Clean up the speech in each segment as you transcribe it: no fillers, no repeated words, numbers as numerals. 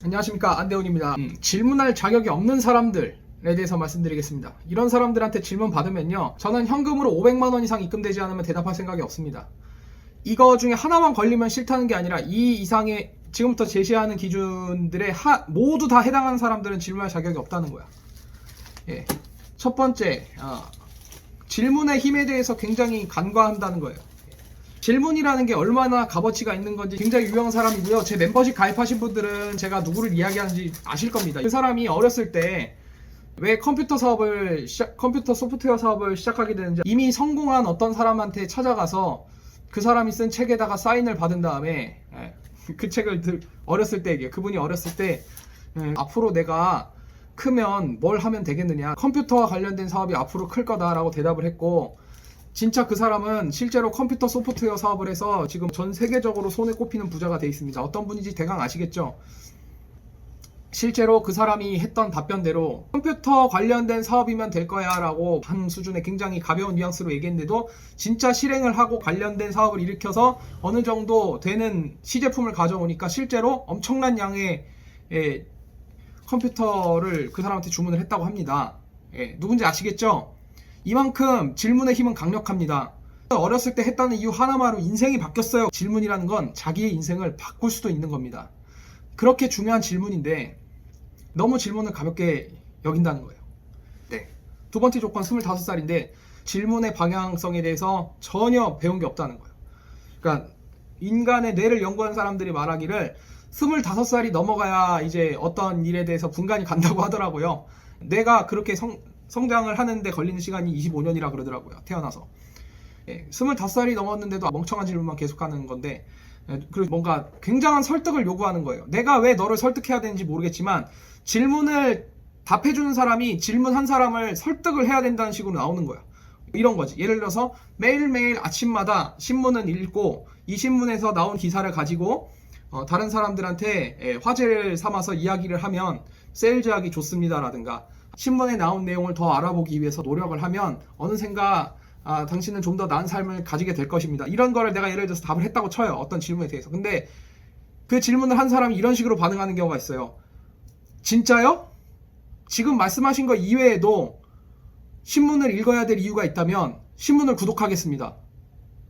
안녕하십니까, 안대훈입니다. 질문할 자격이 없는 사람들에 대해서 말씀드리겠습니다. 이런 사람들한테 질문 받으면요, 저는 현금으로 500만 원 이상 입금되지 않으면 대답할 생각이 없습니다. 이거 중에 하나만 걸리면 싫다는 게 아니라 이 이상의 지금부터 제시하는 기준들에 모두 다 해당하는 사람들은 질문할 자격이 없다는 거야. 예. 첫 번째, 질문의 힘에 대해서 굉장히 간과한다는 거예요. 질문이라는 게 얼마나 값어치가 있는 건지 굉장히 유명한 사람이고요. 제 멤버십 가입하신 분들은 제가 누구를 이야기하는지 아실 겁니다. 그 사람이 어렸을 때 왜 컴퓨터 소프트웨어 사업을 시작하게 되는지 이미 성공한 어떤 사람한테 찾아가서 그 사람이 쓴 책에다가 사인을 받은 다음에 그 책을 어렸을 때 얘기해요. 그분이 어렸을 때 앞으로 내가 크면 뭘 하면 되겠느냐, 컴퓨터와 관련된 사업이 앞으로 클 거다라고 대답을 했고, 진짜 그 사람은 실제로 컴퓨터 소프트웨어 사업을 해서 지금 전 세계적으로 손에 꼽히는 부자가 돼 있습니다. 어떤 분인지 대강 아시겠죠? 실제로 그 사람이 했던 답변대로 컴퓨터 관련된 사업이면 될 거야 라고 한 수준의 굉장히 가벼운 뉘앙스로 얘기했는데도 진짜 실행을 하고 관련된 사업을 일으켜서 어느 정도 되는 시제품을 가져오니까 실제로 엄청난 양의 컴퓨터를 그 사람한테 주문을 했다고 합니다. 누군지 아시겠죠? 이만큼 질문의 힘은 강력합니다. 어렸을 때 했다는 이유 하나만으로 인생이 바뀌었어요. 질문이라는 건 자기의 인생을 바꿀 수도 있는 겁니다. 그렇게 중요한 질문인데 너무 질문을 가볍게 여긴다는 거예요. 네. 두 번째 조건, 25살인데 질문의 방향성에 대해서 전혀 배운 게 없다는 거예요. 그러니까 인간의 뇌를 연구한 사람들이 말하기를 25살이 넘어가야 이제 어떤 일에 대해서 분간이 간다고 하더라고요. 뇌가 그렇게 성장을 하는데 걸리는 시간이 25년이라 그러더라고요. 태어나서. 25살이 넘었는데도 멍청한 질문만 계속하는 건데, 그리고 뭔가 굉장한 설득을 요구하는 거예요. 내가 왜 너를 설득해야 되는지 모르겠지만 질문을 답해주는 사람이 질문한 사람을 설득을 해야 된다는 식으로 나오는 거야. 이런 거지. 예를 들어서 매일매일 아침마다 신문을 읽고 이 신문에서 나온 기사를 가지고 다른 사람들한테 화제를 삼아서 이야기를 하면 세일즈하기 좋습니다 라든가, 신문에 나온 내용을 더 알아보기 위해서 노력을 하면 어느샌가 당신은 좀 더 나은 삶을 가지게 될 것입니다. 이런 거를 내가 예를 들어서 답을 했다고 쳐요. 어떤 질문에 대해서. 근데 그 질문을 한 사람이 이런 식으로 반응하는 경우가 있어요. 진짜요? 지금 말씀하신 거 이외에도 신문을 읽어야 될 이유가 있다면 신문을 구독하겠습니다.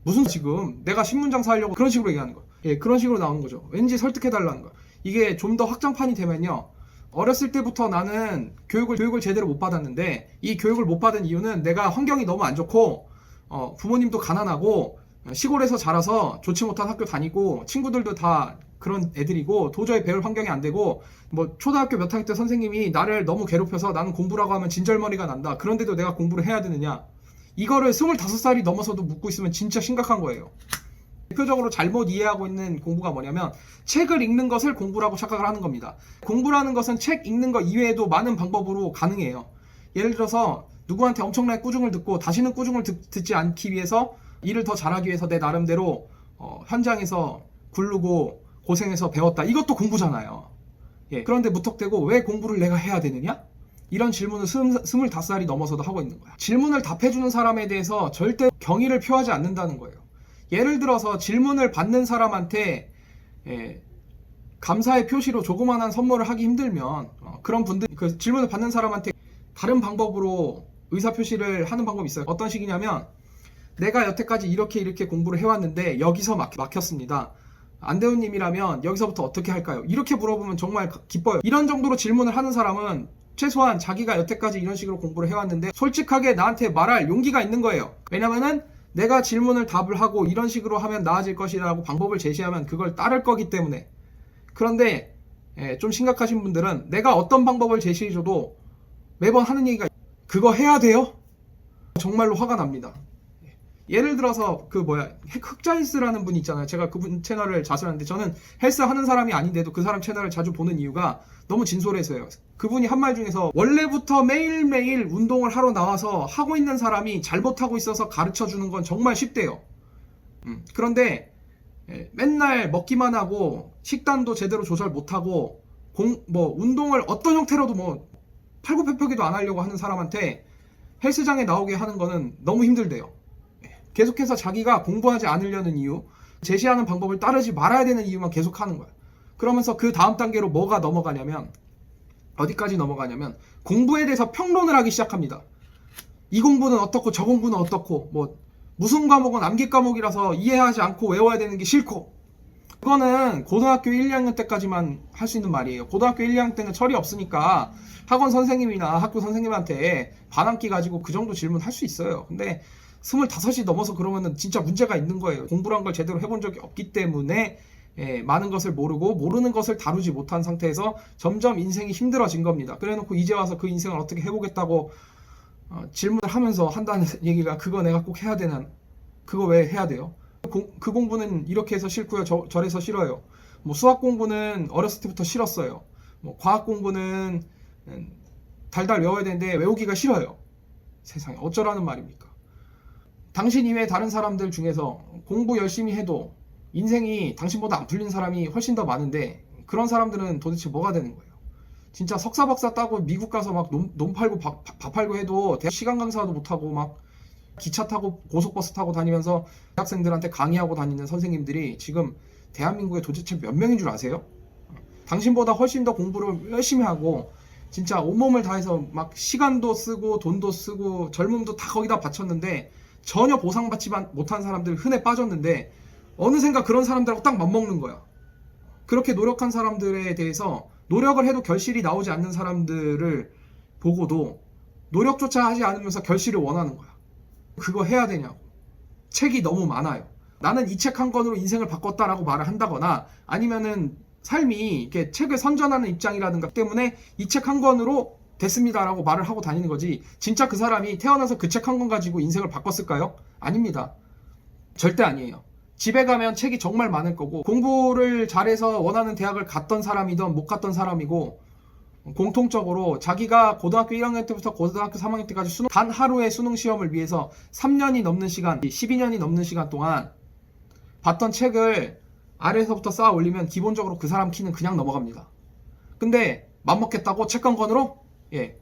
무슨 지금 내가 신문 장사하려고 그런 식으로 얘기하는 거예요. 그런 식으로 나오는 거죠. 왠지 설득해달라는 거예요. 이게 좀 더 확장판이 되면요, 어렸을 때부터 나는 교육을 제대로 못 받았는데 이 교육을 못 받은 이유는 내가 환경이 너무 안 좋고 부모님도 가난하고 시골에서 자라서 좋지 못한 학교 다니고 친구들도 다 그런 애들이고 도저히 배울 환경이 안 되고, 뭐 초등학교 몇 학년 때 선생님이 나를 너무 괴롭혀서 나는 공부라고 하면 진절머리가 난다. 그런데도 내가 공부를 해야 되느냐. 이거를 25살이 넘어서도 묻고 있으면 진짜 심각한 거예요. 대표적으로 잘못 이해하고 있는 공부가 뭐냐면 책을 읽는 것을 공부라고 착각을 하는 겁니다. 공부라는 것은 책 읽는 것 이외에도 많은 방법으로 가능해요. 예를 들어서 누구한테 엄청나게 꾸중을 듣고 다시는 꾸중을 듣지 않기 위해서 일을 더 잘하기 위해서 내 나름대로 현장에서 굴르고 고생해서 배웠다. 이것도 공부잖아요. 그런데 무턱대고 왜 공부를 내가 해야 되느냐? 이런 질문을 25살이 넘어서도 하고 있는 거야. 질문을 답해주는 사람에 대해서 절대 경의를 표하지 않는다는 거예요. 예를 들어서 질문을 받는 사람한테 감사의 표시로 조그만한 선물을 하기 힘들면 그런 분들, 그 질문을 받는 사람한테 다른 방법으로 의사표시를 하는 방법이 있어요. 어떤 식이냐면, 내가 여태까지 이렇게 공부를 해왔는데 여기서 막혔습니다. 안대훈님이라면 여기서부터 어떻게 할까요? 이렇게 물어보면 정말 기뻐요. 이런 정도로 질문을 하는 사람은 최소한 자기가 여태까지 이런 식으로 공부를 해왔는데 솔직하게 나한테 말할 용기가 있는 거예요. 왜냐면은 내가 질문을 답을 하고 이런 식으로 하면 나아질 것이라고 방법을 제시하면 그걸 따를 거기 때문에. 그런데 좀 심각하신 분들은 내가 어떤 방법을 제시해줘도 매번 하는 얘기가 그거 해야 돼요? 정말로 화가 납니다. 예를 들어서 흑자헬스라는 분이 있잖아요. 제가 그분 채널을 자주 하는데, 저는 헬스 하는 사람이 아닌데도 그 사람 채널을 자주 보는 이유가 너무 진솔해서요. 그분이 한 말 중에서 원래부터 매일매일 운동을 하러 나와서 하고 있는 사람이 잘못하고 있어서 가르쳐주는 건 정말 쉽대요. 그런데 맨날 먹기만 하고 식단도 제대로 조절 못하고 운동을 어떤 형태로도 팔굽혀펴기도 안 하려고 하는 사람한테 헬스장에 나오게 하는 거는 너무 힘들대요. 계속해서 자기가 공부하지 않으려는 이유, 제시하는 방법을 따르지 말아야 되는 이유만 계속하는 거야. 그러면서 그 다음 단계로 뭐가 넘어가냐면, 어디까지 넘어가냐면 공부에 대해서 평론을 하기 시작합니다. 이 공부는 어떻고 저 공부는 어떻고, 뭐 무슨 과목은 암기 과목이라서 이해하지 않고 외워야 되는 게 싫고. 그거는 고등학교 1, 2학년 때까지만 할 수 있는 말이에요. 고등학교 1, 2학년 때는 철이 없으니까 학원 선생님이나 학교 선생님한테 반항기 가지고 그 정도 질문 할 수 있어요. 근데 25이 넘어서 그러면은 진짜 문제가 있는 거예요. 공부란 걸 제대로 해본 적이 없기 때문에 많은 것을 모르고 모르는 것을 다루지 못한 상태에서 점점 인생이 힘들어진 겁니다. 그래놓고 이제 와서 그 인생을 어떻게 해보겠다고 질문을 하면서 한다는 얘기가, 그거 내가 꼭 해야 되나? 그거 왜 해야 돼요? 그 공부는 이렇게 해서 싫고요, 저래서 싫어요. 뭐 수학 공부는 어렸을 때부터 싫었어요. 뭐 과학 공부는 달달 외워야 되는데 외우기가 싫어요. 세상에 어쩌라는 말입니까? 당신 이외에 다른 사람들 중에서 공부 열심히 해도 인생이 당신보다 안 풀린 사람이 훨씬 더 많은데, 그런 사람들은 도대체 뭐가 되는 거예요? 진짜 석사 박사 따고 미국 가서 막 논 팔고 밥 팔고 해도 대학 시간 강사도 못하고 막 기차 타고 고속버스 타고 다니면서 대학생들한테 강의하고 다니는 선생님들이 지금 대한민국에 도대체 몇 명인 줄 아세요? 당신보다 훨씬 더 공부를 열심히 하고 진짜 온몸을 다해서 막 시간도 쓰고 돈도 쓰고 젊음도 다 거기다 바쳤는데 전혀 보상받지 못한 사람들 흔해 빠졌는데, 어느샌가 그런 사람들하고 딱 맞먹는 거야. 그렇게 노력한 사람들에 대해서 노력을 해도 결실이 나오지 않는 사람들을 보고도 노력조차 하지 않으면서 결실을 원하는 거야. 그거 해야 되냐고. 책이 너무 많아요. 나는 이 책 한 권으로 인생을 바꿨다라고 말을 한다거나, 아니면은 삶이 이렇게 책을 선전하는 입장이라든가 때문에 이 책 한 권으로 됐습니다라고 말을 하고 다니는 거지, 진짜 그 사람이 태어나서 그 책 한 권 가지고 인생을 바꿨을까요? 아닙니다. 절대 아니에요. 집에 가면 책이 정말 많을 거고, 공부를 잘해서 원하는 대학을 갔던 사람이든 못 갔던 사람이고, 공통적으로 자기가 고등학교 1학년 때부터 고등학교 3학년 때까지 단 하루의 수능 시험을 위해서 3년이 넘는 시간, 12년이 넘는 시간 동안 봤던 책을 아래에서부터 쌓아 올리면 기본적으로 그 사람 키는 그냥 넘어갑니다. 근데 맘먹겠다고 책 한 권으로? 예.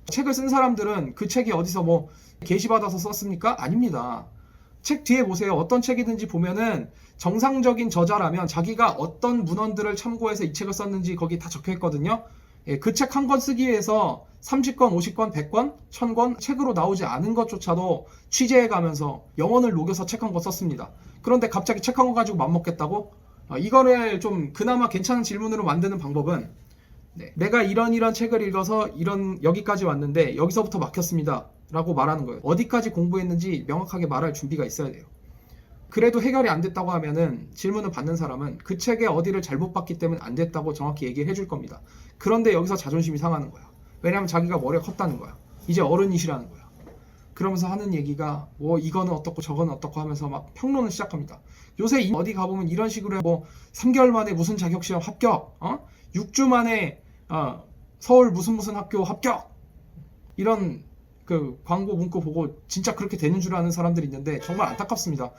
책을 쓴 사람들은 그 책이 어디서 뭐 게시받아서 썼습니까? 아닙니다. 책 뒤에 보세요. 어떤 책이든지 보면은 정상적인 저자라면 자기가 어떤 문헌들을 참고해서 이 책을 썼는지 거기 다 적혀 있거든요. 예, 그 책 한 권 쓰기 위해서 30권, 50권, 100권, 1000권 책으로 나오지 않은 것조차도 취재해 가면서 영혼을 녹여서 책 한 권 썼습니다. 그런데 갑자기 책 한 권 가지고 맘먹겠다고? 이거를 좀 그나마 괜찮은 질문으로 만드는 방법은, 내가 이런 책을 읽어서 여기까지 왔는데 여기서부터 막혔습니다 라고 말하는 거예요. 어디까지 공부했는지 명확하게 말할 준비가 있어야 돼요. 그래도 해결이 안 됐다고 하면은 질문을 받는 사람은 그 책의 어디를 잘못 봤기 때문에 안 됐다고 정확히 얘기를 해줄 겁니다. 그런데 여기서 자존심이 상하는 거야. 왜냐면 자기가 머리가 컸다는 거야. 이제 어른이시라는 거야. 그러면서 하는 얘기가 뭐 이거는 어떻고 저거는 어떻고 하면서 막 평론을 시작합니다. 요새 어디 가보면 이런 식으로 뭐 3개월 만에 무슨 자격시험 합격, 6주 만에 서울 무슨 학교 합격, 이런 그 광고 문구 보고 진짜 그렇게 되는 줄 아는 사람들이 있는데 정말 안타깝습니다.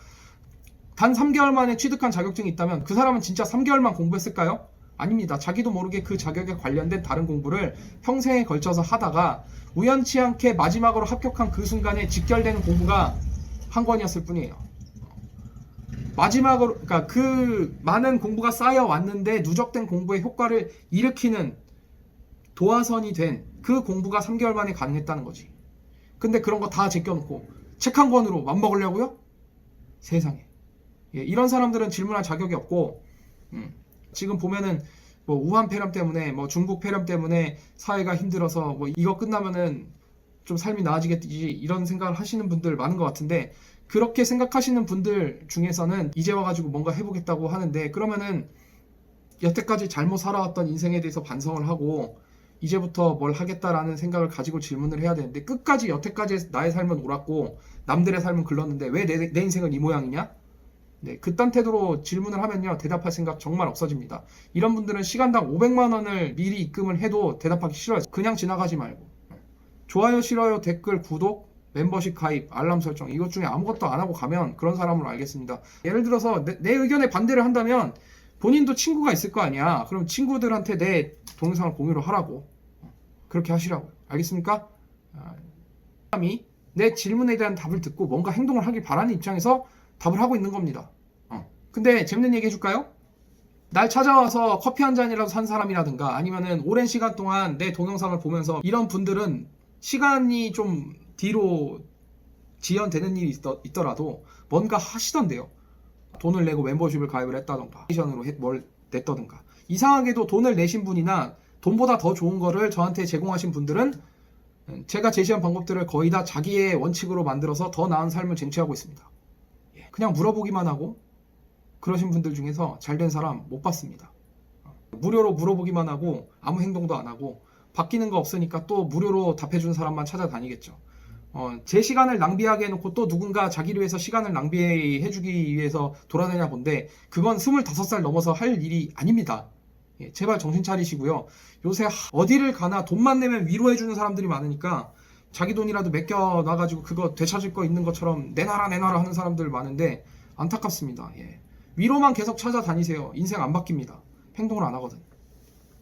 단 3개월 만에 취득한 자격증이 있다면 그 사람은 진짜 3개월만 공부했을까요? 아닙니다. 자기도 모르게 그 자격에 관련된 다른 공부를 평생에 걸쳐서 하다가 우연치 않게 마지막으로 합격한 그 순간에 직결되는 공부가 한 권이었을 뿐이에요. 마지막으로, 그러니까 그 많은 공부가 쌓여 왔는데 누적된 공부의 효과를 일으키는 도화선이 된 그 공부가 3개월 만에 가능했다는 거지. 근데 그런 거 다 제껴놓고 책 한 권으로 맘먹으려고요? 세상에. 예, 이런 사람들은 질문할 자격이 없고, 지금 보면은 뭐 우한 폐렴 때문에, 뭐 중국 폐렴 때문에 사회가 힘들어서 뭐 이거 끝나면은 좀 삶이 나아지겠지, 이런 생각을 하시는 분들 많은 것 같은데, 그렇게 생각하시는 분들 중에서는 이제 와가지고 뭔가 해보겠다고 하는데, 그러면은 여태까지 잘못 살아왔던 인생에 대해서 반성을 하고 이제부터 뭘 하겠다라는 생각을 가지고 질문을 해야 되는데, 끝까지 여태까지 나의 삶은 옳았고 남들의 삶은 글렀는데 왜 내 인생은 이 모양이냐? 네, 그딴 태도로 질문을 하면요, 대답할 생각 정말 없어집니다. 이런 분들은 시간당 500만 원을 미리 입금을 해도 대답하기 싫어요. 그냥 지나가지 말고. 좋아요, 싫어요, 댓글, 구독, 멤버십 가입, 알람 설정, 이것 중에 아무것도 안 하고 가면 그런 사람으로 알겠습니다. 예를 들어서 내 의견에 반대를 한다면 본인도 친구가 있을 거 아니야. 그럼 친구들한테 내 동영상을 공유를 하라고. 그렇게 하시라고. 알겠습니까? 사람이 내 질문에 대한 답을 듣고 뭔가 행동을 하길 바라는 입장에서 답을 하고 있는 겁니다. 근데 재밌는 얘기 해줄까요? 날 찾아와서 커피 한 잔이라도 산 사람이라든가 아니면은 오랜 시간 동안 내 동영상을 보면서 이런 분들은 시간이 좀 뒤로 지연되는 일이 있더라도 뭔가 하시던데요. 돈을 내고 멤버십을 가입을 했다던가 미션으로 뭘 냈다던가. 이상하게도 돈을 내신 분이나 돈보다 더 좋은 거를 저한테 제공하신 분들은 제가 제시한 방법들을 거의 다 자기의 원칙으로 만들어서 더 나은 삶을 쟁취하고 있습니다. 그냥 물어보기만 하고 그러신 분들 중에서 잘된 사람 못 봤습니다. 무료로 물어보기만 하고 아무 행동도 안 하고 바뀌는 거 없으니까 또 무료로 답해준 사람만 찾아다니겠죠. 제 시간을 낭비하게 해놓고 또 누군가 자기를 위해서 시간을 낭비해주기 위해서 돌아다니나 본데 그건 25살 넘어서 할 일이 아닙니다. 제발 정신 차리시고요. 요새 어디를 가나 돈만 내면 위로해주는 사람들이 많으니까 자기 돈이라도 맡겨놔가지고 그거 되찾을 거 있는 것처럼 내놔라 하는 사람들 많은데 안타깝습니다. 위로만 계속 찾아다니세요. 인생 안 바뀝니다. 행동을 안 하거든.